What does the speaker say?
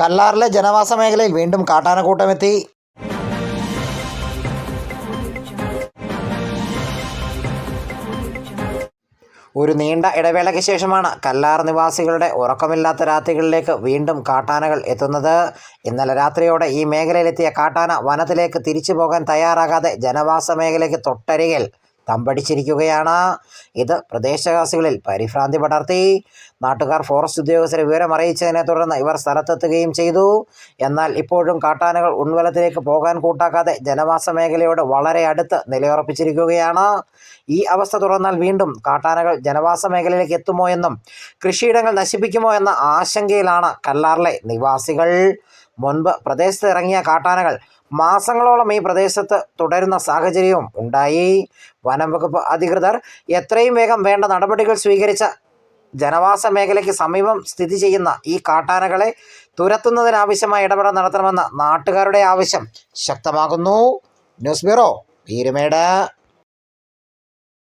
കല്ലാറിലെ ജനവാസ മേഖലയിൽ വീണ്ടും കാട്ടാനക്കൂട്ടമെത്തി. ഒരു നീണ്ട ഇടവേളയ്ക്ക് ശേഷമാണ് കല്ലാർ നിവാസികളുടെ ഉറക്കമില്ലാത്ത രാത്രികളിലേക്ക് വീണ്ടും കാട്ടാനകൾ എത്തുന്നത്. ഇന്നലെ രാത്രിയോടെ ഈ മേഖലയിലെത്തിയ കാട്ടാന വനത്തിലേക്ക് തിരിച്ചു പോകാൻ തയ്യാറാകാതെ ജനവാസ മേഖലയ്ക്ക് തൊട്ടരികിൽ തമ്പടിച്ചിരിക്കുകയാണ്. ഇത് പ്രദേശവാസികളിൽ പരിഭ്രാന്തി പടർത്തി. നാട്ടുകാർ ഫോറസ്റ്റ് ഉദ്യോഗസ്ഥരെ വിവരമറിയിച്ചതിനെ തുടർന്ന് ഇവർ സ്ഥലത്തെത്തുകയും ചെയ്തു. എന്നാൽ ഇപ്പോഴും കാട്ടാനകൾ ഉൾവലത്തിലേക്ക് പോകാൻ കൂട്ടാക്കാതെ ജനവാസ മേഖലയോട് വളരെ അടുത്ത് നിലയുറപ്പിച്ചിരിക്കുകയാണ്. ഈ അവസ്ഥ തുടർന്നാൽ വീണ്ടും കാട്ടാനകൾ ജനവാസ മേഖലയിലേക്ക് എത്തുമോ എന്നും കൃഷിയിടങ്ങൾ നശിപ്പിക്കുമോ എന്ന ആശങ്കയിലാണ് കല്ലാറിലെ നിവാസികൾ. മുൻപ് പ്രദേശത്ത് ഇറങ്ങിയ കാട്ടാനകൾ മാസങ്ങളോളം ഈ പ്രദേശത്ത് തുടരുന്ന സാഹചര്യവും ഉണ്ടായി. വനം വകുപ്പ് അധികൃതർ എത്രയും വേഗം വേണ്ട നടപടികൾ സ്വീകരിച്ച ജനവാസ മേഖലയ്ക്ക് സമീപം സ്ഥിതി ചെയ്യുന്ന ഈ കാട്ടാനകളെ തുരത്തുന്നതിനാവശ്യമായ ഇടപെടൽ നടത്തണമെന്ന നാട്ടുകാരുടെ ആവശ്യം ശക്തമാകുന്നു. News bureau, Peermade.